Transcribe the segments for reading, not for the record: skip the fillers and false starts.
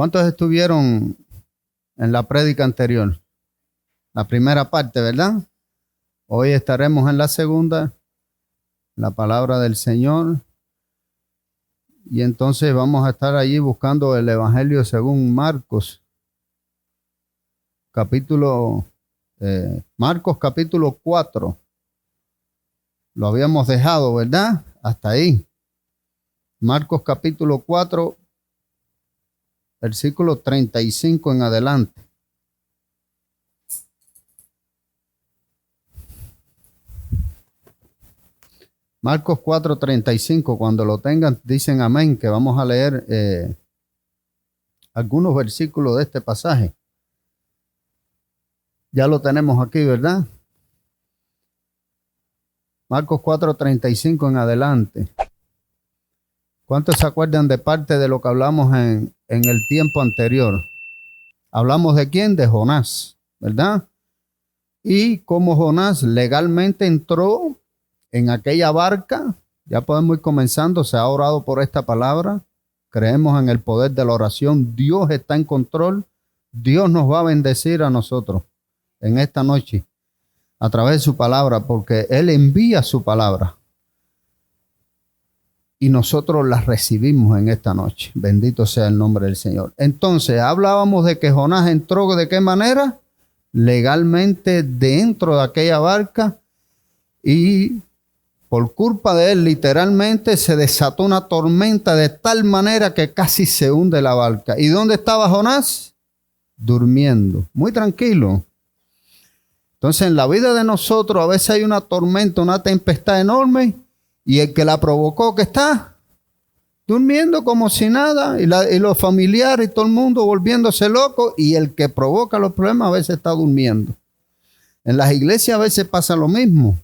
¿Cuántos estuvieron en la prédica anterior? La primera parte, ¿verdad? Hoy estaremos en la segunda, la palabra del Señor. Y entonces vamos a estar allí buscando el Evangelio según Marcos, Marcos capítulo 4. Lo habíamos dejado, ¿verdad? Hasta ahí. Marcos capítulo 4, versículo 35 en adelante. Marcos 4:35, cuando lo tengan, dicen amén, que vamos a leer algunos versículos de este pasaje. Ya lo tenemos aquí, ¿verdad? Marcos 4:35 en adelante. ¿Cuántos se acuerdan de parte de lo que hablamos en el tiempo anterior? ¿Hablamos de quién? De Jonás, ¿verdad? Y como Jonás legalmente entró en aquella barca, ya podemos ir comenzando, se ha orado por esta palabra, creemos en el poder de la oración, Dios está en control, Dios nos va a bendecir a nosotros en esta noche a través de su palabra, porque Él envía su palabra y nosotros la recibimos en esta noche. Bendito sea el nombre del Señor. Entonces, hablábamos de que Jonás entró ¿de qué manera? Legalmente dentro de aquella barca y por culpa de él, literalmente, se desató una tormenta de tal manera que casi se hunde la barca. ¿Y dónde estaba Jonás? Durmiendo, muy tranquilo. Entonces, en la vida de nosotros, a veces hay una tormenta, una tempestad enorme, y el que la provocó, ¿qué está? Durmiendo como si nada, y los familiares y todo el mundo volviéndose locos, y el que provoca los problemas a veces está durmiendo. En las iglesias a veces pasa lo mismo.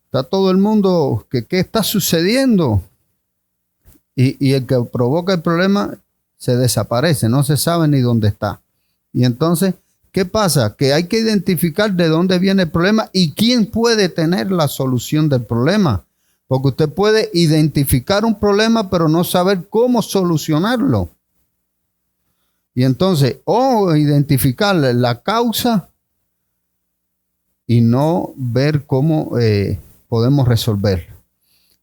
Está todo el mundo, ¿qué está sucediendo? Y el que provoca el problema se desaparece, no se sabe ni dónde está. Y entonces, ¿qué pasa? Que hay que identificar de dónde viene el problema y quién puede tener la solución del problema. Porque usted puede identificar un problema, pero no saber cómo solucionarlo. Y entonces, o identificar la causa y no ver cómo podemos resolver.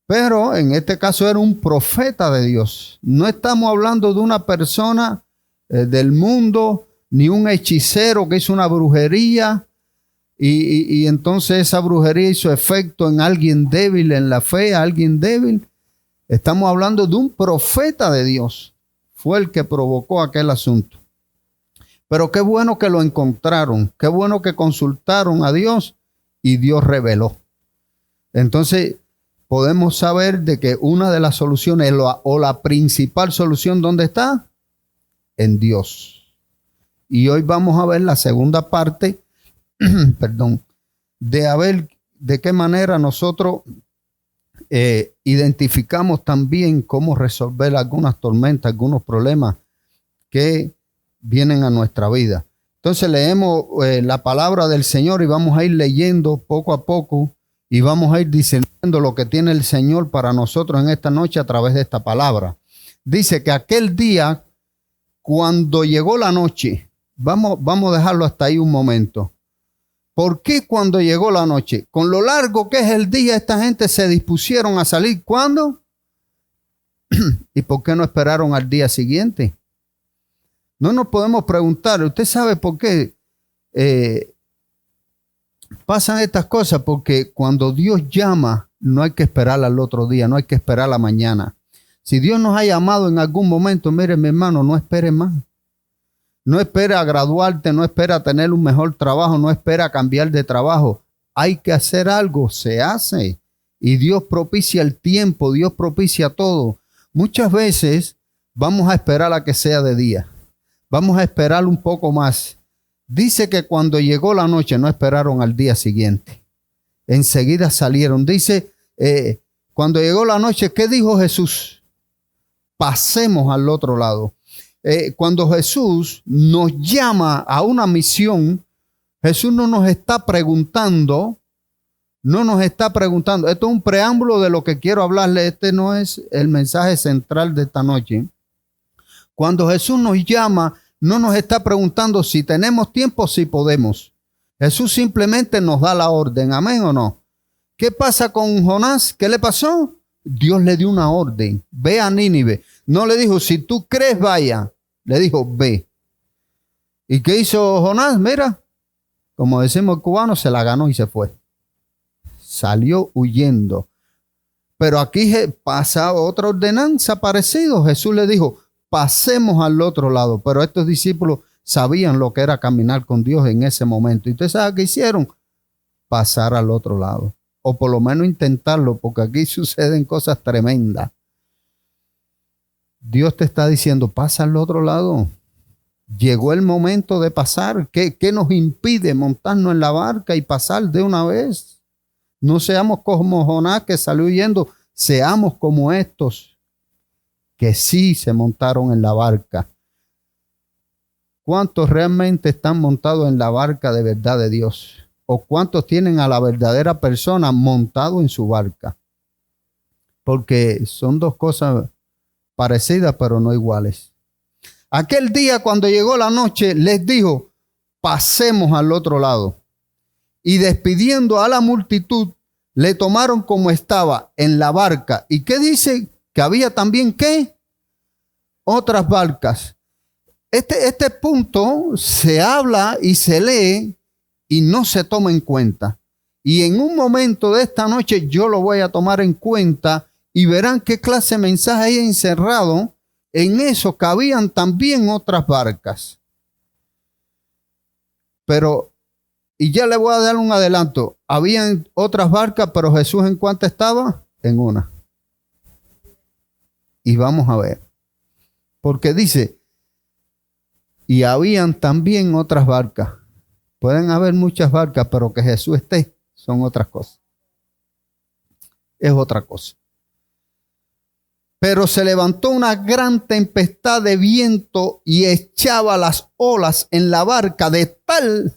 Pero en este caso era un profeta de Dios. No estamos hablando de una persona del mundo, ni un hechicero que hizo una brujería y entonces esa brujería hizo efecto en alguien débil en la fe, alguien débil. Estamos hablando de un profeta de Dios. Fue el que provocó aquel asunto. Pero qué bueno que lo encontraron, qué bueno que consultaron a Dios y Dios reveló. Entonces, podemos saber de que una de las soluciones o la principal solución, ¿dónde está? En Dios. Y hoy vamos a ver la segunda parte, perdón, de qué manera nosotros identificamos también cómo resolver algunas tormentas, algunos problemas que vienen a nuestra vida. Entonces leemos la palabra del Señor y vamos a ir leyendo poco a poco. Y vamos a ir discerniendo lo que tiene el Señor para nosotros en esta noche a través de esta palabra. Dice que aquel día, cuando llegó la noche, vamos a dejarlo hasta ahí un momento. ¿Por qué cuando llegó la noche? Con lo largo que es el día, esta gente se dispusieron a salir. ¿Cuándo? ¿Y por qué no esperaron al día siguiente? No nos podemos preguntar, ¿usted sabe por qué pasan estas cosas? Porque cuando Dios llama, no hay que esperar al otro día, no hay que esperar a la mañana. Si Dios nos ha llamado en algún momento, mire mi hermano, no espere más. No espera a graduarte, no espera a tener un mejor trabajo, no espera a cambiar de trabajo. Hay que hacer algo, se hace. Y Dios propicia el tiempo, Dios propicia todo. Muchas veces vamos a esperar a que sea de día. Vamos a esperar un poco más. Dice que cuando llegó la noche no esperaron al día siguiente. Enseguida salieron. Dice, cuando llegó la noche, ¿qué dijo Jesús? Pasemos al otro lado. Cuando Jesús nos llama a una misión, Jesús no nos está preguntando. Esto es un preámbulo de lo que quiero hablarle. Este no es el mensaje central de esta noche. Cuando Jesús nos llama, no nos está preguntando si tenemos tiempo, si podemos. Jesús simplemente nos da la orden. ¿Amén o no? ¿Qué pasa con Jonás? ¿Qué le pasó? Dios le dio una orden. Ve a Nínive. No le dijo, si tú crees, vaya. Le dijo, ve. ¿Y qué hizo Jonás? Mira, como decimos el cubano, se la ganó y se fue. Salió huyendo. Pero aquí pasa otra ordenanza parecida. Jesús le dijo, pasemos al otro lado. Pero estos discípulos sabían lo que era caminar con Dios en ese momento. ¿Y ustedes saben qué hicieron? Pasar al otro lado. O por lo menos intentarlo, porque aquí suceden cosas tremendas. Dios te está diciendo, pasa al otro lado. Llegó el momento de pasar. ¿Qué nos impide montarnos en la barca y pasar de una vez? No seamos como Jonás que salió huyendo. Seamos como estos que sí se montaron en la barca. ¿Cuántos realmente están montados en la barca de verdad de Dios? ¿O cuántos tienen a la verdadera persona montado en su barca? Porque son dos cosas parecidas pero no iguales. Aquel día cuando llegó la noche les dijo, pasemos al otro lado. Y despidiendo a la multitud, le tomaron como estaba en la barca. ¿Y qué dice? Que había también, ¿qué? Otras barcas. Este punto se habla y se lee y no se toma en cuenta. Y en un momento de esta noche yo lo voy a tomar en cuenta y verán qué clase de mensaje hay encerrado en eso, que habían también otras barcas. Pero, y ya le voy a dar un adelanto, habían otras barcas, pero Jesús ¿en cuánto estaba? En una. Y vamos a ver. Porque dice, y habían también otras barcas. Pueden haber muchas barcas, pero que Jesús esté, son otras cosas. Es otra cosa. Pero se levantó una gran tempestad de viento y echaba las olas en la barca de tal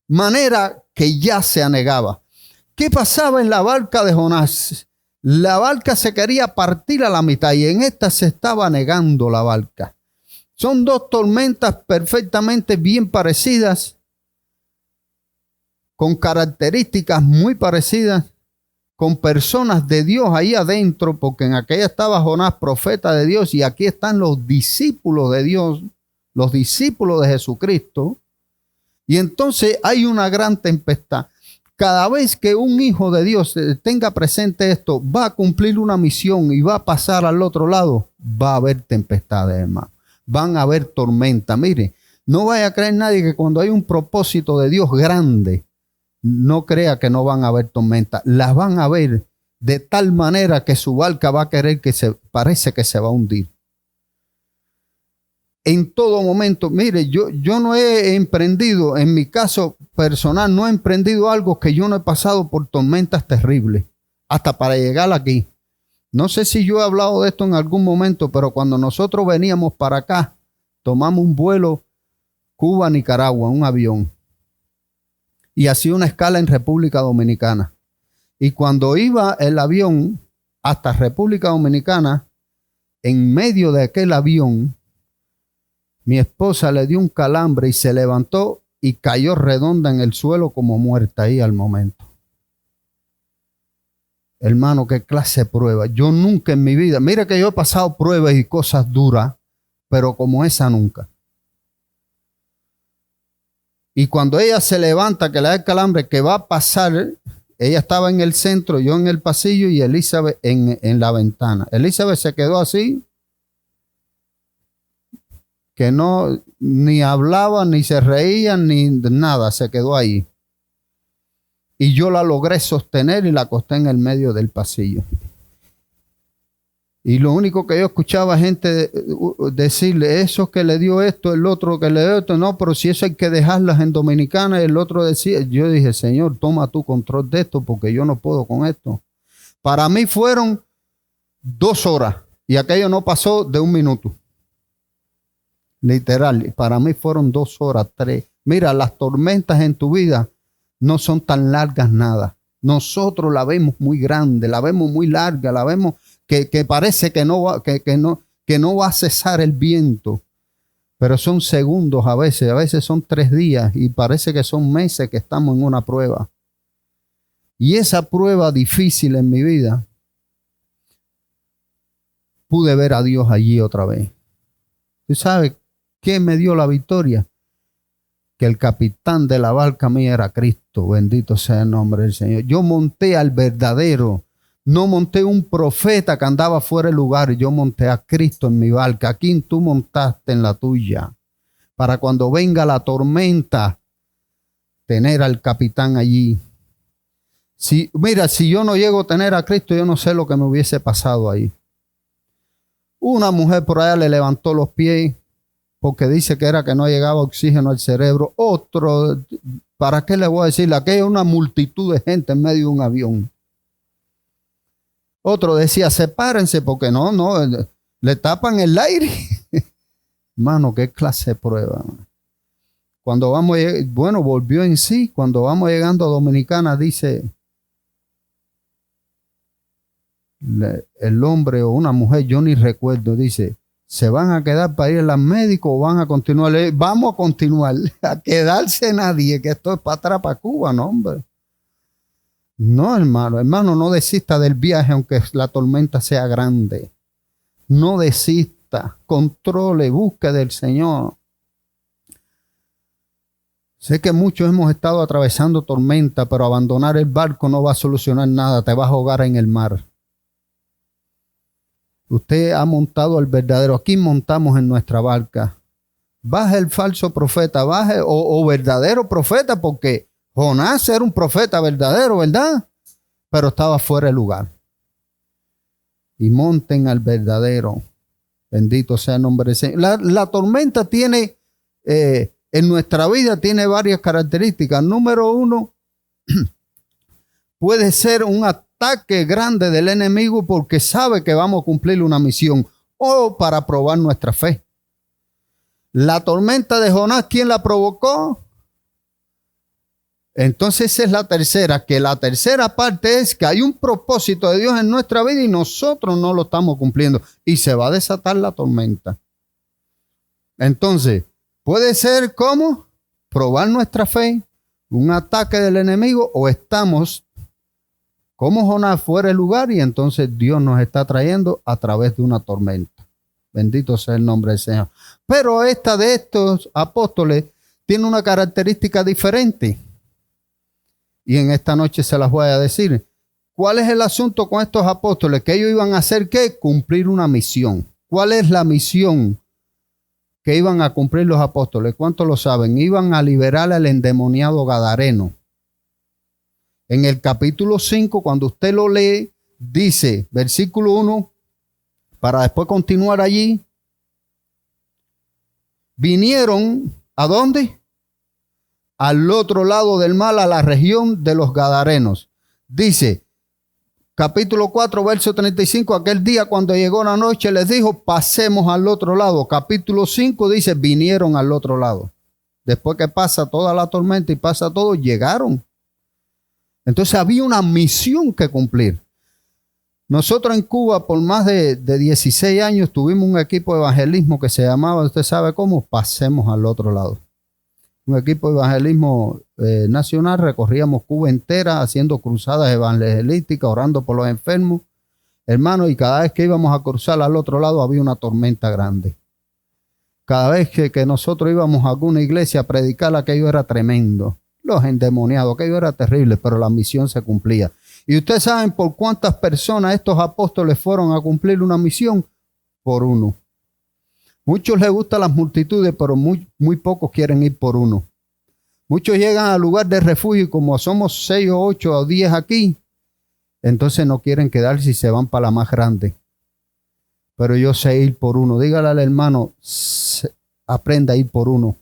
manera que ya se anegaba. ¿Qué pasaba en la barca de Jonás? La barca se quería partir a la mitad y en esta se estaba anegando la barca. Son dos tormentas perfectamente bien parecidas, con características muy parecidas, con personas de Dios ahí adentro, porque en aquella estaba Jonás, profeta de Dios, y aquí están los discípulos de Dios, los discípulos de Jesucristo. Y entonces hay una gran tempestad. Cada vez que un hijo de Dios tenga presente esto, va a cumplir una misión y va a pasar al otro lado, va a haber tempestades, hermano. Van a haber tormentas. Mire, no vaya a creer nadie que cuando hay un propósito de Dios grande, no crea que no van a haber tormentas. Las van a ver de tal manera que su barca va a querer parece que se va a hundir. En todo momento, mire, yo no he emprendido, en mi caso personal, no he emprendido algo que yo no he pasado por tormentas terribles, hasta para llegar aquí. No sé si yo he hablado de esto en algún momento, pero cuando nosotros veníamos para acá, tomamos un vuelo Cuba-Nicaragua, un avión, y hacía una escala en República Dominicana. Y cuando iba el avión hasta República Dominicana, en medio de aquel avión, mi esposa le dio un calambre y se levantó y cayó redonda en el suelo como muerta ahí al momento. Hermano, qué clase de prueba. Yo nunca en mi vida, mira que yo he pasado pruebas y cosas duras, pero como esa nunca. Y cuando ella se levanta, que le da el calambre, que va a pasar, ella estaba en el centro, yo en el pasillo y Elizabeth en la ventana. Elizabeth se quedó así, que no, ni hablaba, ni se reía, ni nada, se quedó ahí. Y yo la logré sostener y la acosté en el medio del pasillo. Y lo único que yo escuchaba gente decirle, eso que le dio esto, el otro que le dio esto, no, pero si eso hay que dejarlas en Dominicana. Y el otro decía, yo dije, Señor, toma tu control de esto porque yo no puedo con esto. Para mí fueron 2 horas y aquello no pasó de 1 minuto. Literal, para mí fueron 2 horas, 3. Mira, las tormentas en tu vida no son tan largas nada. Nosotros la vemos muy grande, la vemos muy larga, la vemos que parece que no va a cesar el viento. pero son segundos a veces son 3 días y parece que son meses que estamos en una prueba. Y esa prueba difícil en mi vida, pude ver a Dios allí otra vez. ¿Tú sabes qué me dio la victoria? Que el capitán de la barca mía era Cristo. Bendito sea el nombre del Señor. Yo monté al verdadero. No monté un profeta que andaba fuera de lugar. Yo monté a Cristo en mi barca. ¿A quién tú montaste en la tuya? Para cuando venga la tormenta, tener al capitán allí. Mira, si yo no llego a tener a Cristo, yo no sé lo que me hubiese pasado ahí. Una mujer por allá le levantó los pies porque dice que era que no llegaba oxígeno al cerebro. Otro, ¿para qué le voy a decir? Aquella es una multitud de gente en medio de un avión. Otro decía, sepárense porque no, le tapan el aire. Mano, qué clase de prueba. Cuando vamos, bueno, volvió en sí. Cuando vamos llegando a Dominicana, dice el hombre o una mujer, yo ni recuerdo, dice, ¿se van a quedar para ir al médico o van a continuar? Vamos a continuar, a quedarse nadie, que esto es para atrás, para Cuba, no, hombre. No, hermano, no desista del viaje aunque la tormenta sea grande. No desista, controle, busque del Señor. Sé que muchos hemos estado atravesando tormenta, pero abandonar el barco no va a solucionar nada, te vas a ahogar en el mar. Usted ha montado al verdadero. Aquí montamos en nuestra barca. Baje el falso profeta, baje o verdadero profeta, porque Jonás era un profeta verdadero, ¿verdad? Pero estaba fuera de lugar. Y monten al verdadero. Bendito sea el nombre del Señor. La tormenta tiene, en nuestra vida tiene varias características. Número 1, puede ser un ataque grande del enemigo porque sabe que vamos a cumplir una misión o para probar nuestra fe. La tormenta de Jonás, ¿quién la provocó? Entonces esa es la tercera, que la tercera parte es que hay un propósito de Dios en nuestra vida y nosotros no lo estamos cumpliendo y se va a desatar la tormenta. Entonces, puede ser como probar nuestra fe, un ataque del enemigo, o estamos como Jonás fuera de lugar y entonces Dios nos está trayendo a través de una tormenta. Bendito sea el nombre del Señor. Pero esta de estos apóstoles tiene una característica diferente. Y en esta noche se las voy a decir. ¿Cuál es el asunto con estos apóstoles? Que ellos iban a hacer ¿qué? Cumplir una misión. ¿Cuál es la misión que iban a cumplir los apóstoles? ¿Cuántos lo saben? Iban a liberar al endemoniado gadareno. En el capítulo 5, cuando usted lo lee, dice, versículo 1, para después continuar allí, vinieron, ¿a dónde? Al otro lado del mar, a la región de los Gadarenos. Dice, capítulo 4, verso 35, aquel día cuando llegó la noche les dijo, pasemos al otro lado. Capítulo 5 dice, vinieron al otro lado. Después que pasa toda la tormenta y pasa todo, llegaron. Entonces había una misión que cumplir. Nosotros en Cuba por más de 16 años tuvimos un equipo de evangelismo que se llamaba, usted sabe cómo, pasemos al otro lado. Un equipo de evangelismo nacional, recorríamos Cuba entera haciendo cruzadas evangelísticas, orando por los enfermos. Hermano, y cada vez que íbamos a cruzar al otro lado había una tormenta grande. Cada vez que nosotros íbamos a alguna iglesia a predicar, aquello era tremendo. Los endemoniados, aquello era terrible, pero la misión se cumplía. Y ustedes saben por cuántas personas estos apóstoles fueron a cumplir una misión. Por uno. Muchos les gustan las multitudes, pero muy pocos quieren ir por uno. Muchos llegan al lugar de refugio y como somos 6 o 8 o 10 aquí, entonces no quieren quedarse y se van para la más grande. Pero yo sé ir por uno. Dígale al hermano, aprenda a ir por uno.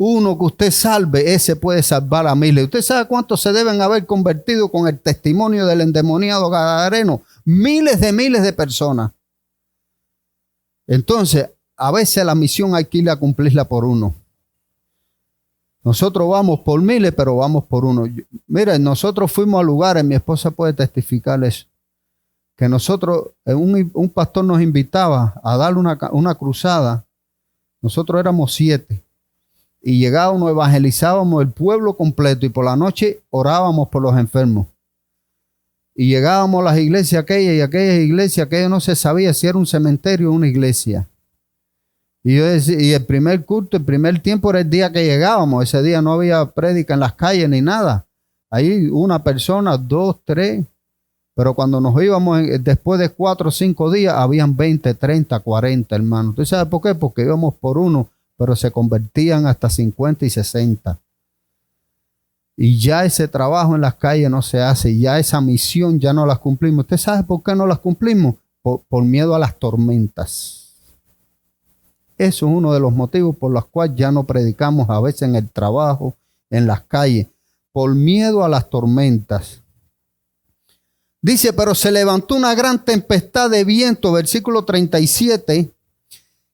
Uno que usted salve, ese puede salvar a miles. ¿Usted sabe cuántos se deben haber convertido con el testimonio del endemoniado gadareno? Miles de personas. Entonces, a veces la misión hay que ir a cumplirla por uno. Nosotros vamos por miles, pero vamos por uno. Miren, nosotros fuimos a lugares, mi esposa puede testificar eso, que nosotros, un pastor nos invitaba a darle una cruzada Nosotros éramos 7. Y llegábamos, evangelizábamos el pueblo completo y por la noche orábamos por los enfermos. Y llegábamos a las iglesias aquellas y aquellas iglesias, aquello no se sabía si era un cementerio o una iglesia. Y yo decía, y el primer culto, el primer tiempo era el día que llegábamos. Ese día no había prédica en las calles ni nada. Ahí una persona, 2, 3. Pero cuando nos íbamos, después de 4 o 5 días, habían 20, 30, 40 hermanos. ¿Usted sabe por qué? Porque íbamos por uno, pero se convertían hasta 50 y 60. Y ya ese trabajo en las calles no se hace, ya esa misión ya no las cumplimos. ¿Usted sabe por qué no las cumplimos? Por miedo a las tormentas. Eso es uno de los motivos por los cuales ya no predicamos a veces en el trabajo, en las calles, por miedo a las tormentas. Dice, pero se levantó una gran tempestad de viento, versículo 37,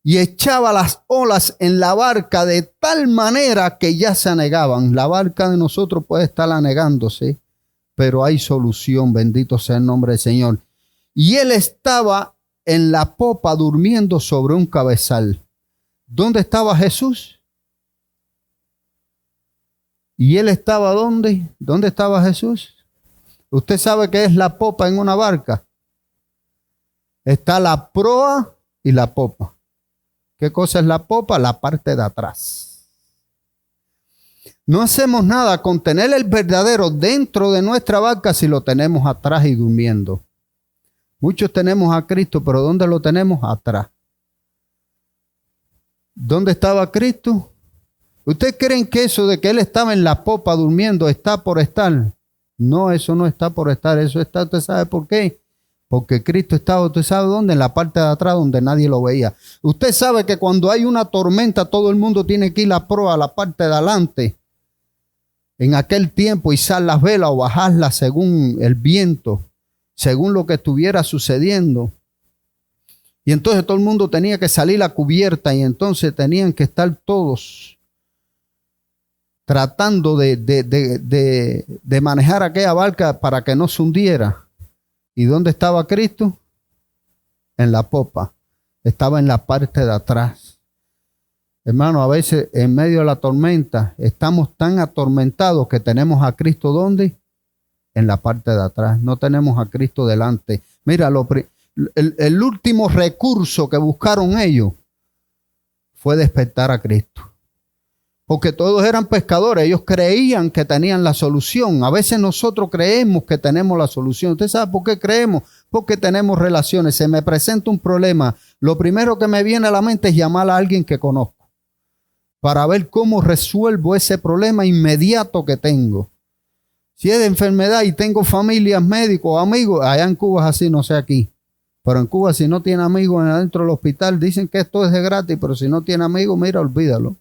y echaba las olas en la barca de tal manera que ya se anegaban. La barca de nosotros puede estar anegándose, pero hay solución, bendito sea el nombre del Señor. Y él estaba en la popa durmiendo sobre un cabezal. ¿Dónde estaba Jesús? ¿Y él estaba dónde? ¿Dónde estaba Jesús? ¿Usted sabe qué es la popa en una barca? Está la proa y la popa. ¿Qué cosa es la popa? La parte de atrás. No hacemos nada con tener el verdadero dentro de nuestra barca si lo tenemos atrás y durmiendo. Muchos tenemos a Cristo, pero ¿dónde lo tenemos? Atrás. ¿Dónde estaba Cristo? ¿Ustedes creen que eso de que Él estaba en la popa durmiendo está por estar? No, eso no está por estar. Eso está, ¿usted sabe por qué? Porque Cristo estaba, ¿usted sabe dónde? En la parte de atrás donde nadie lo veía. Usted sabe que cuando hay una tormenta todo el mundo tiene que ir a proa a la parte de adelante. En aquel tiempo izar las velas o bajarlas según el viento, según lo que estuviera sucediendo. Y entonces todo el mundo tenía que salir a cubierta y entonces tenían que estar todos tratando de manejar aquella barca para que no se hundiera. ¿Y dónde estaba Cristo? En la popa. Estaba en la parte de atrás. Hermano, a veces en medio de la tormenta estamos tan atormentados que tenemos a Cristo ¿dónde? En la parte de atrás. No tenemos a Cristo delante. Mira, el último recurso que buscaron ellos fue despertar a Cristo. Porque todos eran pescadores, ellos creían que tenían la solución. A veces nosotros creemos que tenemos la solución. ¿Usted sabe por qué creemos? Porque tenemos relaciones. Se me presenta un problema. Lo primero que me viene a la mente es llamar a alguien que conozco para ver cómo resuelvo ese problema inmediato que tengo. Si es de enfermedad y tengo familias, médicos, amigos, allá en Cuba es así, no sé aquí. Pero en Cuba si no tiene amigos adentro del hospital, dicen que esto es de gratis, pero si no tiene amigos, mira, olvídalo.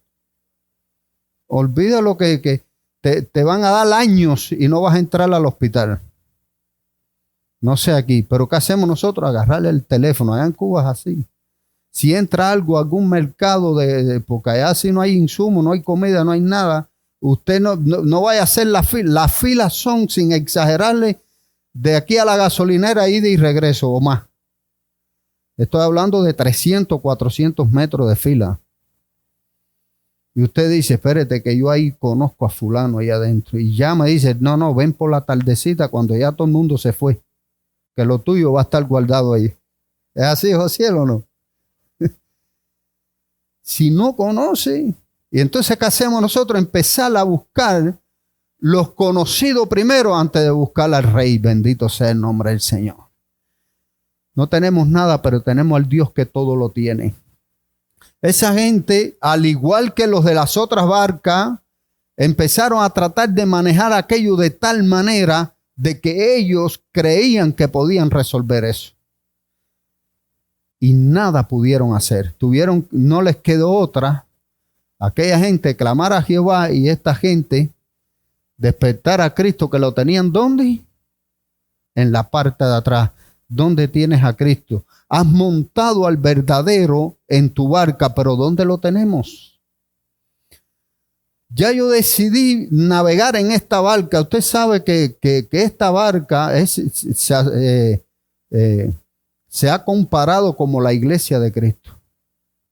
Olvídalo que te van a dar años y no vas a entrar al hospital. No sé aquí, pero ¿qué hacemos nosotros? Agarrarle el teléfono. Allá en Cuba es así. Si entra algo, algún mercado, porque allá si no hay insumo, no hay comida, no hay nada, usted no vaya a hacer la fila. Las filas son, sin exagerarle, de aquí a la gasolinera, ida y regreso o más. Estoy hablando de 300, 400 metros de fila. Y usted dice, espérate que yo ahí conozco a fulano ahí adentro. Y ya me dice, no, ven por la tardecita cuando ya todo el mundo se fue. Que lo tuyo va a estar guardado ahí. ¿Es así, José, o no? Si no conoce. Y entonces, ¿qué hacemos nosotros? Empezar a buscar los conocidos primero antes de buscar al Rey. Bendito sea el nombre del Señor. No tenemos nada, pero tenemos al Dios que todo lo tiene. Esa gente, al igual que los de las otras barcas, empezaron a tratar de manejar aquello de tal manera de que ellos creían que podían resolver eso. Y nada pudieron hacer. No les quedó otra. Aquella gente clamar a Jehová y esta gente despertar a Cristo que lo tenían ¿dónde? En la parte de atrás. ¿Dónde tienes a Cristo? Has montado al verdadero en tu barca, pero ¿dónde lo tenemos? Ya yo decidí navegar en esta barca. Usted sabe que esta barca se ha comparado como la iglesia de Cristo.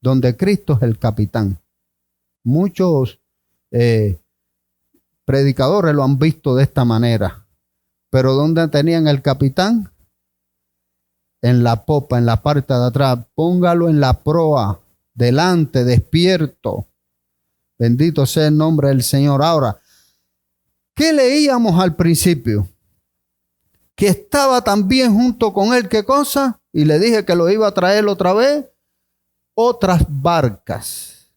donde Cristo es el capitán. Muchos predicadores lo han visto de esta manera. Pero ¿dónde tenían el capitán? En la popa, en la parte de atrás. Póngalo en la proa, delante, despierto. Bendito sea el nombre del Señor. Ahora, ¿qué leíamos al principio? Que estaba también junto con él, ¿qué cosa? Y le dije que lo iba a traer otra vez. Otras barcas.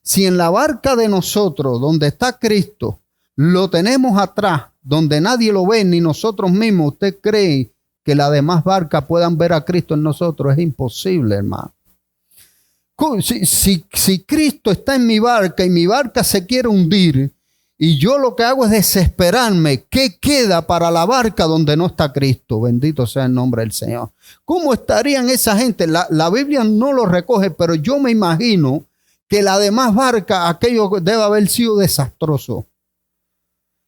Si en la barca de nosotros, donde está Cristo, lo tenemos atrás, donde nadie lo ve, ni nosotros mismos, ¿usted cree que las demás barcas puedan ver a Cristo en nosotros? Es imposible, hermano. Si Cristo está en mi barca y mi barca se quiere hundir y yo lo que hago es desesperarme, ¿qué queda para la barca donde no está Cristo? Bendito sea el nombre del Señor. ¿Cómo estarían esa gente? La Biblia no lo recoge, pero yo me imagino que la demás barca, aquello debe haber sido desastroso.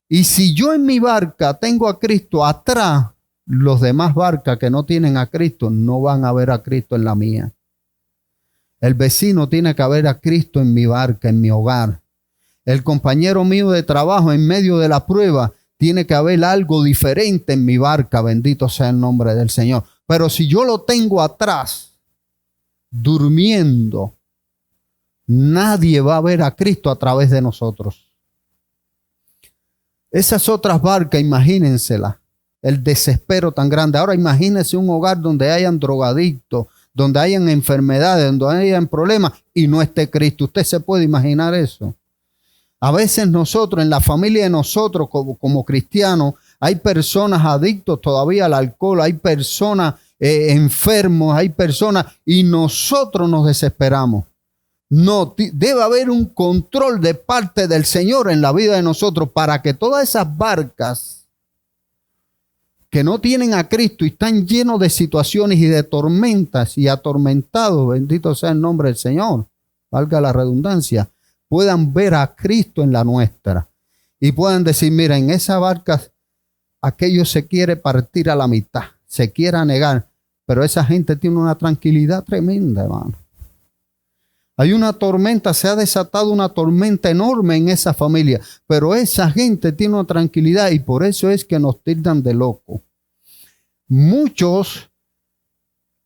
Y si yo en mi barca tengo a Cristo atrás, los demás barcas que no tienen a Cristo no van a ver a Cristo en la mía. El vecino tiene que ver a Cristo en mi barca, en mi hogar. El compañero mío de trabajo en medio de la prueba tiene que haber algo diferente en mi barca. Bendito sea el nombre del Señor. Pero si yo lo tengo atrás, durmiendo, nadie va a ver a Cristo a través de nosotros. Esas otras barcas, imagínenselas. El desespero tan grande. Ahora imagínense un hogar donde hayan drogadictos, donde hayan enfermedades, donde hayan problemas y no esté Cristo. ¿Usted se puede imaginar eso? A veces nosotros, en la familia de nosotros como cristianos, hay personas adictos todavía al alcohol, hay personas enfermos, hay personas y nosotros nos desesperamos. No, debe haber un control de parte del Señor en la vida de nosotros para que todas esas barcas que no tienen a Cristo y están llenos de situaciones y de tormentas y atormentados, bendito sea el nombre del Señor, valga la redundancia, puedan ver a Cristo en la nuestra y puedan decir, mira, en esa barca aquello se quiere partir a la mitad, se quiere negar, pero esa gente tiene una tranquilidad tremenda, hermano. Hay una tormenta, se ha desatado una tormenta enorme en esa familia, pero esa gente tiene una tranquilidad y por eso es que nos tildan de locos. Muchos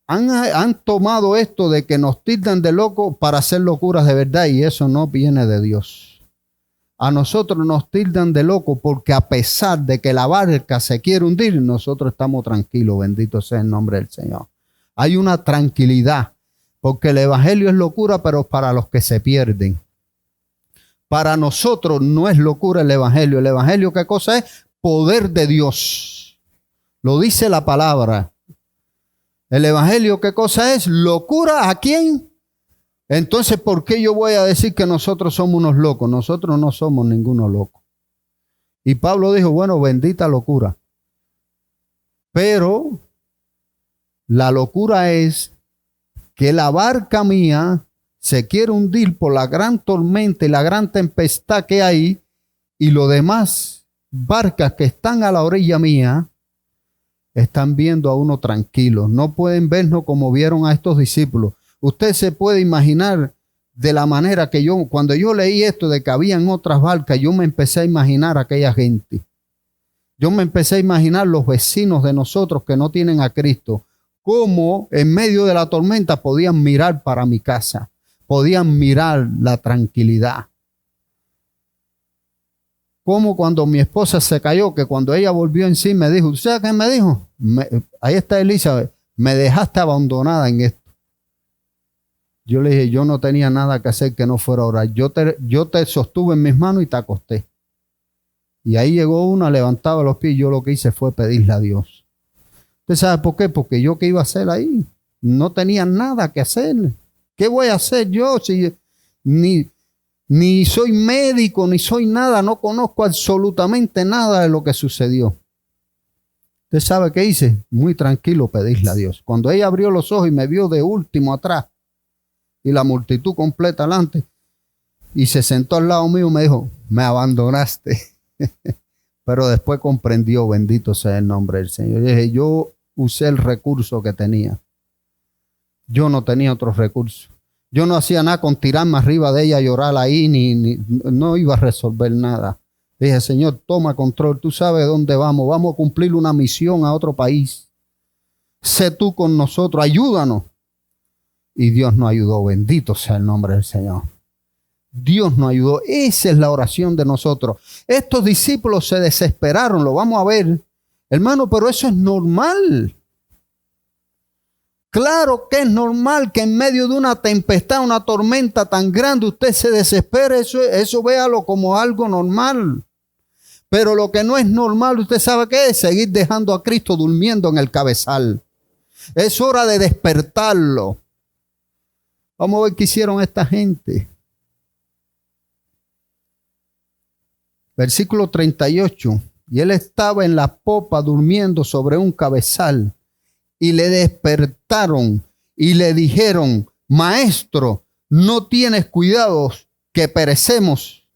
han tomado esto de que nos tildan de locos para hacer locuras de verdad y eso no viene de Dios. A nosotros nos tildan de locos porque a pesar de que la barca se quiere hundir, nosotros estamos tranquilos, bendito sea el nombre del Señor. Hay una tranquilidad. Porque el evangelio es locura, pero para los que se pierden. Para nosotros no es locura el evangelio. El evangelio, ¿qué cosa es? Poder de Dios. Lo dice la palabra. El evangelio, ¿qué cosa es? ¿Locura a quién? Entonces, ¿por qué yo voy a decir que nosotros somos unos locos? Nosotros no somos ninguno loco. Y Pablo dijo, bueno, bendita locura. Pero la locura es que la barca mía se quiere hundir por la gran tormenta y la gran tempestad que hay y los demás barcas que están a la orilla mía están viendo a uno tranquilo. No pueden vernos como vieron a estos discípulos. Usted se puede imaginar de la manera que cuando yo leí esto de que habían otras barcas, yo me empecé a imaginar a aquella gente. Yo me empecé a imaginar los vecinos de nosotros que no tienen a Cristo. Cómo en medio de la tormenta podían mirar para mi casa, podían mirar la tranquilidad. Como cuando mi esposa se cayó, que cuando ella volvió en sí me dijo, ¿sabes qué me dijo? Ahí está Elizabeth, me dejaste abandonada en esto. Yo le dije, yo no tenía nada que hacer que no fuera a orar. Yo te sostuve en mis manos y te acosté. Y ahí llegó una, levantaba los pies y yo lo que hice fue pedirle a Dios. ¿Usted sabe por qué? Porque yo qué iba a hacer ahí. No tenía nada que hacer. ¿Qué voy a hacer yo si ni soy médico, ni soy nada? No conozco absolutamente nada de lo que sucedió. ¿Usted sabe qué hice? Muy tranquilo pedirle a Dios. Cuando ella abrió los ojos y me vio de último atrás y la multitud completa adelante y se sentó al lado mío, me dijo, me abandonaste. Pero después comprendió, bendito sea el nombre del Señor. Yo usé el recurso que tenía. Yo no tenía otro recurso. Yo no hacía nada con tirarme arriba de ella, llorar ahí, no iba a resolver nada. Dije, Señor, toma control, tú sabes dónde vamos, vamos a cumplir una misión a otro país. Sé tú con nosotros, ayúdanos. Y Dios nos ayudó, bendito sea el nombre del Señor. Dios nos ayudó, esa es la oración de nosotros. Estos discípulos se desesperaron, lo vamos a ver, hermano, pero eso es normal. Claro que es normal que en medio de una tempestad, una tormenta tan grande, usted se desespere, eso véalo como algo normal. Pero lo que no es normal, usted sabe qué es, seguir dejando a Cristo durmiendo en el cabezal. Es hora de despertarlo. Vamos a ver qué hicieron esta gente. Versículo 38. Y él estaba en la popa durmiendo sobre un cabezal. Y le despertaron y le dijeron, Maestro, no tienes cuidado que perecemos.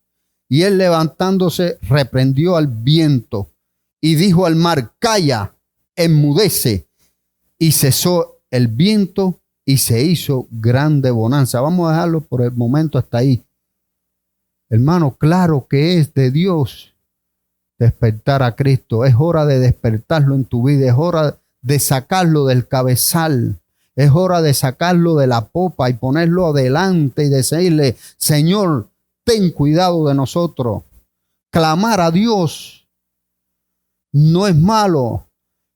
Y él levantándose reprendió al viento y dijo al mar, calla, enmudece. Y cesó el viento y se hizo grande bonanza. Vamos a dejarlo por el momento hasta ahí. Hermano, claro que es de Dios despertar a Cristo. Es hora de despertarlo en tu vida. Es hora de sacarlo del cabezal. Es hora de sacarlo de la popa y ponerlo adelante y decirle, Señor, ten cuidado de nosotros. Clamar a Dios no es malo.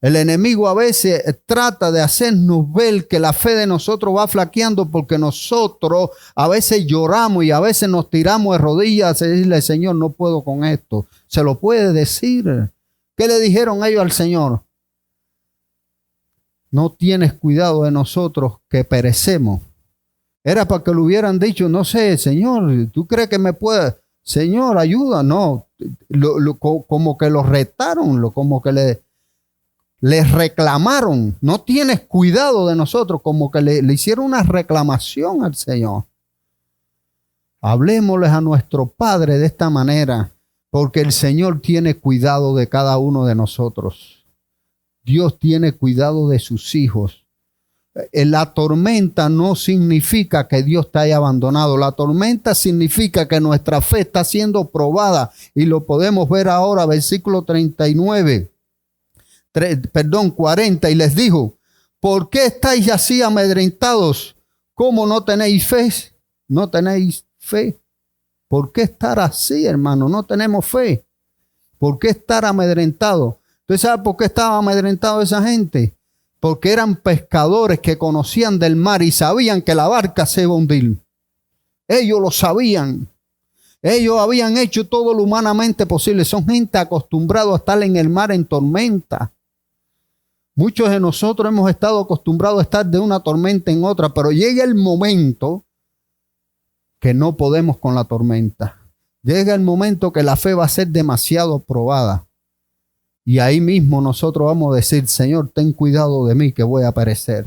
El enemigo a veces trata de hacernos ver que la fe de nosotros va flaqueando porque nosotros a veces lloramos y a veces nos tiramos de rodillas a decirle, Señor, no puedo con esto. Se lo puede decir. ¿Qué le dijeron ellos al Señor? No tienes cuidado de nosotros que perecemos. Era para que le hubieran dicho, no sé, Señor, ¿tú crees que me puede? Señor, ayuda. No, como que lo retaron, como que les reclamaron. No tienes cuidado de nosotros, como que le hicieron una reclamación al Señor. Hablemosles a nuestro Padre de esta manera, porque el Señor tiene cuidado de cada uno de nosotros. Dios tiene cuidado de sus hijos. La tormenta no significa que Dios te haya abandonado. La tormenta significa que nuestra fe está siendo probada y lo podemos ver ahora, versículo 40, y les dijo, ¿por qué estáis así amedrentados? ¿Cómo no tenéis fe? ¿No tenéis fe? ¿Por qué estar así, hermano? No tenemos fe. ¿Por qué estar amedrentados? ¿Usted sabe por qué estaba amedrentado esa gente? Porque eran pescadores que conocían del mar y sabían que la barca se iba a hundir. Ellos lo sabían. Ellos habían hecho todo lo humanamente posible. Son gente acostumbrada a estar en el mar en tormenta. Muchos de nosotros hemos estado acostumbrados a estar de una tormenta en otra, pero llega el momento que no podemos con la tormenta. Llega el momento que la fe va a ser demasiado probada. Y ahí mismo nosotros vamos a decir, Señor, ten cuidado de mí que voy a perecer.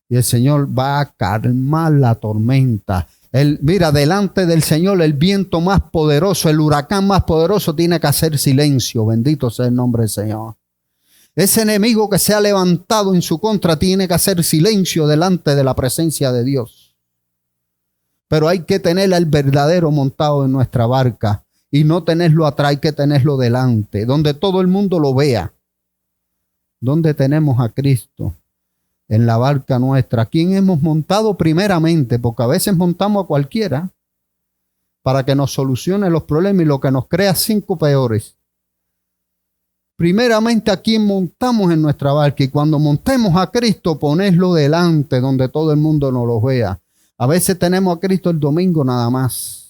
Y el Señor va a calmar la tormenta. Mira, delante del Señor el viento más poderoso, el huracán más poderoso tiene que hacer silencio. Bendito sea el nombre del Señor. Ese enemigo que se ha levantado en su contra tiene que hacer silencio delante de la presencia de Dios. Pero hay que tener al verdadero montado en nuestra barca. Y no tenerlo atrás, hay que tenerlo delante, donde todo el mundo lo vea. Donde tenemos a Cristo en la barca nuestra. ¿A quién hemos montado primeramente? Porque a veces montamos a cualquiera para que nos solucione los problemas y lo que nos crea 5 peores. Primeramente a quién montamos en nuestra barca. Y cuando montemos a Cristo, ponerlo delante donde todo el mundo nos lo vea. A veces tenemos a Cristo el domingo nada más.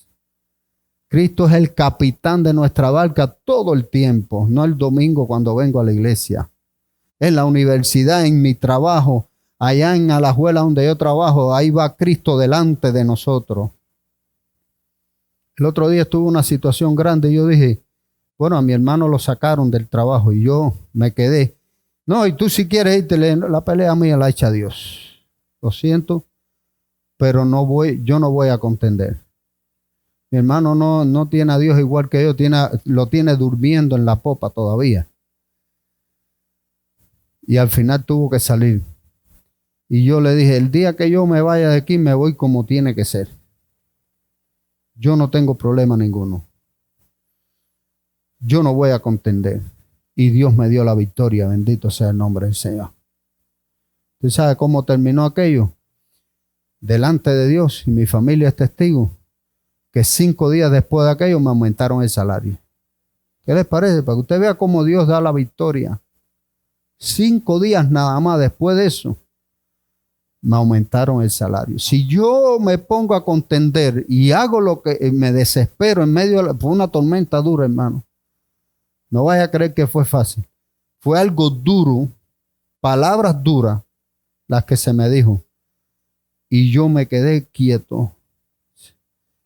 Cristo es el capitán de nuestra barca todo el tiempo, no el domingo cuando vengo a la iglesia. En la universidad, en mi trabajo, allá en Alajuela donde yo trabajo, ahí va Cristo delante de nosotros. El otro día estuve una situación grande y yo dije, bueno, a mi hermano lo sacaron del trabajo y yo me quedé. No, y tú si quieres irte, la pelea mía la echa Dios. Lo siento, pero yo no voy a contender. Mi hermano no tiene a Dios igual que yo, lo tiene durmiendo en la popa todavía. Y al final tuvo que salir. Y yo le dije, el día que yo me vaya de aquí, me voy como tiene que ser. Yo no tengo problema ninguno. Yo no voy a contender. Y Dios me dio la victoria. Bendito sea el nombre del Señor. ¿Tú sabes cómo terminó aquello? Delante de Dios, y mi familia es testigo, que 5 días después de aquello me aumentaron el salario. ¿Qué les parece? Para que usted vea cómo Dios da la victoria. 5 días nada más después de eso, me aumentaron el salario. Si yo me pongo a contender y hago lo que me desespero en medio de una tormenta dura, hermano, no vaya a creer que fue fácil. Fue algo duro, palabras duras, las que se me dijo. Y yo me quedé quieto.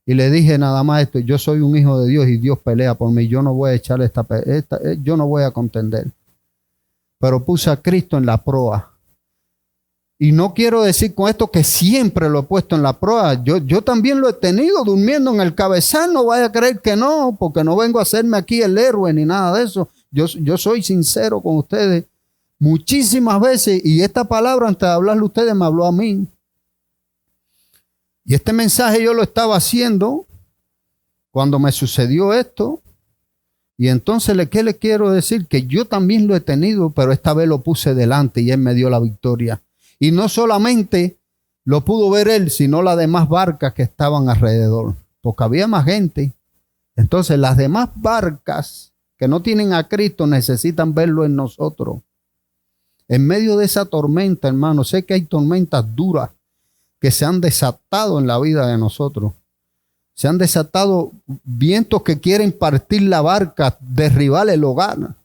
Y le dije nada más esto: yo soy un hijo de Dios y Dios pelea por mí. Yo no voy a echar yo no voy a contender. Pero puse a Cristo en la proa. Y no quiero decir con esto que siempre lo he puesto en la proa. Yo también lo he tenido durmiendo en el cabezal. No vaya a creer que no, porque no vengo a hacerme aquí el héroe ni nada de eso. Yo soy sincero con ustedes muchísimas veces. Y esta palabra, antes de hablarle a ustedes, me habló a mí. Y este mensaje yo lo estaba haciendo cuando me sucedió esto. Y entonces, ¿qué le quiero decir? Que yo también lo he tenido, pero esta vez lo puse delante y Él me dio la victoria. Y no solamente lo pudo ver Él, sino las demás barcas que estaban alrededor, porque había más gente. Entonces, las demás barcas que no tienen a Cristo necesitan verlo en nosotros. En medio de esa tormenta, hermano, sé que hay tormentas duras que se han desatado en la vida de nosotros. Se han desatado vientos que quieren partir la barca, derribar el hogar.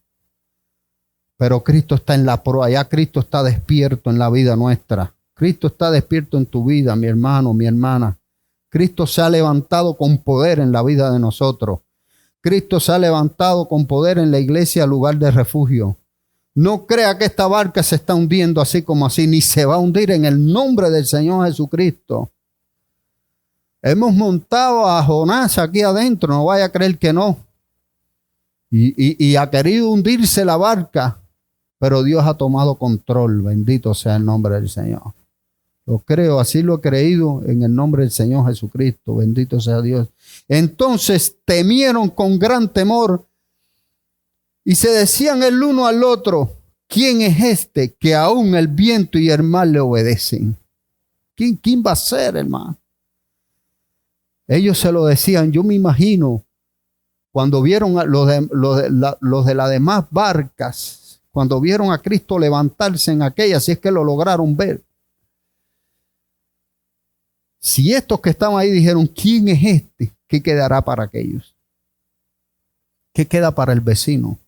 Pero Cristo está en la proa, ya Cristo está despierto en la vida nuestra. Cristo está despierto en tu vida, mi hermano, mi hermana. Cristo se ha levantado con poder en la vida de nosotros. Cristo se ha levantado con poder en la iglesia, lugar de refugio. No crea que esta barca se está hundiendo así como así, ni se va a hundir en el nombre del Señor Jesucristo. Hemos montado a Jonás aquí adentro, no vaya a creer que no. Y ha querido hundirse la barca, pero Dios ha tomado control. Bendito sea el nombre del Señor. Lo creo, así lo he creído en el nombre del Señor Jesucristo. Bendito sea Dios. Entonces temieron con gran temor y se decían el uno al otro: ¿quién es este que aún el viento y el mar le obedecen? ¿Quién va a ser, hermano? Ellos se lo decían. Yo me imagino cuando vieron a los de las demás barcas, cuando vieron a Cristo levantarse en aquella, si es que lo lograron ver. Si estos que estaban ahí dijeron: ¿quién es este? ¿Qué quedará para aquellos? ¿Qué queda para el vecino?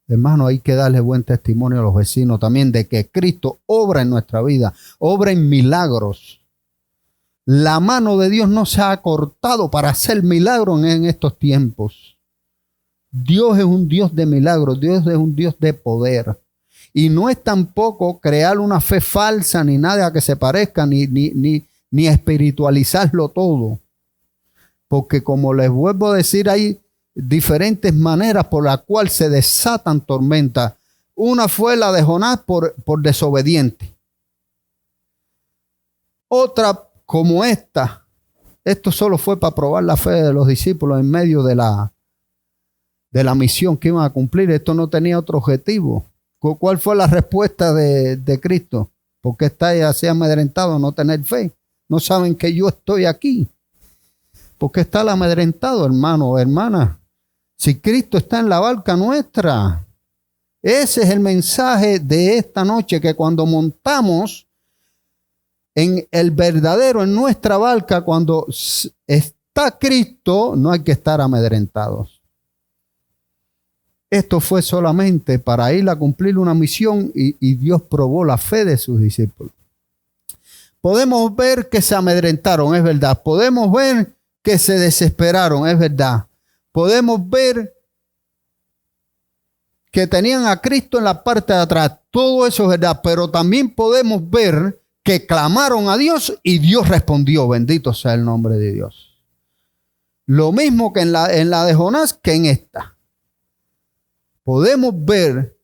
Hermano, hay que darle buen testimonio a los vecinos también de que Cristo obra en nuestra vida, obra en milagros. La mano de Dios no se ha cortado para hacer milagros en estos tiempos. Dios es un Dios de milagros, Dios es un Dios de poder. Y no es tampoco crear una fe falsa ni nada que se parezca, ni espiritualizarlo todo. Porque como les vuelvo a decir, hay diferentes maneras por las cuales se desatan tormentas. Una fue la de Jonás por desobediente. Otra como esta. Esto solo fue para probar la fe de los discípulos en medio de la misión que iban a cumplir. Esto no tenía otro objetivo. ¿Cuál fue la respuesta de Cristo? ¿Por qué estáis así amedrentados, no tener fe? ¿No saben que yo estoy aquí? ¿Por qué está amedrentado, hermano o hermana? Si Cristo está en la barca nuestra. Ese es el mensaje de esta noche, que cuando montamos en el verdadero, en nuestra barca, cuando está Cristo, no hay que estar amedrentados. Esto fue solamente para ir a cumplir una misión y Dios probó la fe de sus discípulos. Podemos ver que se amedrentaron, es verdad. Podemos ver que se desesperaron, es verdad. Podemos ver que tenían a Cristo en la parte de atrás. Todo eso es verdad. Pero también podemos ver que clamaron a Dios y Dios respondió. Bendito sea el nombre de Dios. Lo mismo que en la de Jonás que en esta. Podemos ver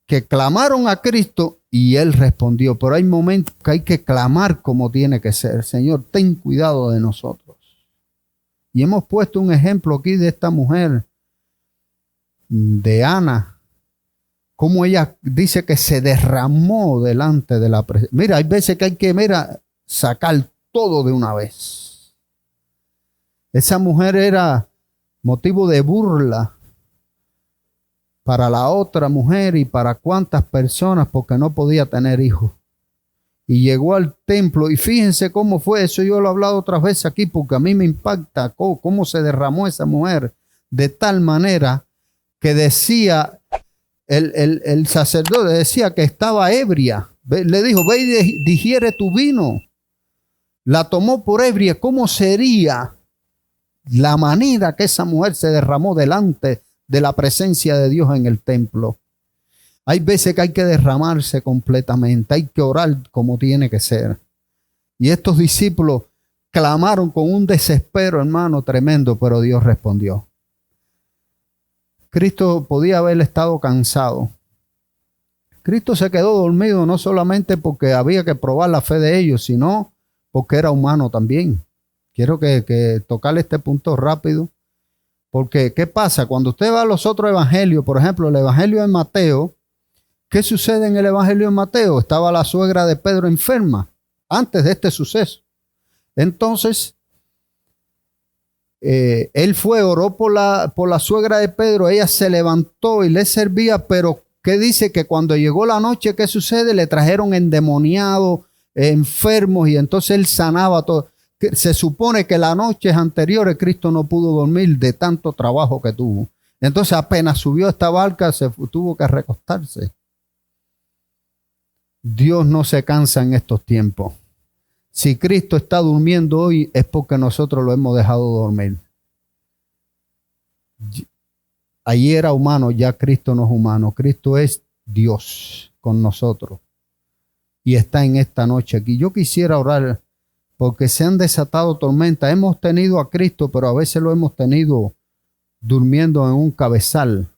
que clamaron a Cristo Y él respondió, pero hay momentos que hay que clamar como tiene que ser. Señor, ten cuidado de nosotros. Y hemos puesto un ejemplo aquí de esta mujer, de Ana, cómo ella dice que se derramó delante de la presencia. Mira, hay veces que hay que, sacar todo de una vez. Esa mujer era motivo de burla para la otra mujer y para cuantas personas porque no podía tener hijos. Y llegó al templo y fíjense cómo fue eso. Yo lo he hablado otras veces aquí porque a mí me impacta cómo se derramó esa mujer de tal manera que decía, el sacerdote decía que estaba ebria. Le dijo, ve y digiere tu vino. La tomó por ebria. ¿Cómo sería la manera que esa mujer se derramó delante de la presencia de Dios en el templo? Hay veces que hay que derramarse completamente, hay que orar como tiene que ser. Y estos discípulos clamaron con un desespero, hermano, tremendo, pero Dios respondió. Cristo podía haber estado cansado. Cristo se quedó dormido no solamente porque había que probar la fe de ellos, sino porque era humano también. Quiero que tocarle este punto rápido. Porque, ¿qué pasa? Cuando usted va a los otros evangelios, por ejemplo, el evangelio de Mateo, ¿qué sucede en el evangelio de Mateo? Estaba la suegra de Pedro enferma antes de este suceso. Entonces, él fue, oró por la suegra de Pedro, ella se levantó y le servía, pero ¿qué dice? Que cuando llegó la noche, ¿qué sucede? Le trajeron endemoniados, enfermos, y entonces él sanaba todo. Se supone que las noches anteriores Cristo no pudo dormir de tanto trabajo que tuvo. Entonces apenas subió a esta barca, tuvo que recostarse. Dios no se cansa en estos tiempos. Si Cristo está durmiendo hoy es porque nosotros lo hemos dejado dormir. Allí era humano, ya Cristo no es humano. Cristo es Dios con nosotros. Y está en esta noche aquí. Yo quisiera orar porque se han desatado tormentas. Hemos tenido a Cristo, pero a veces lo hemos tenido durmiendo en un cabezal.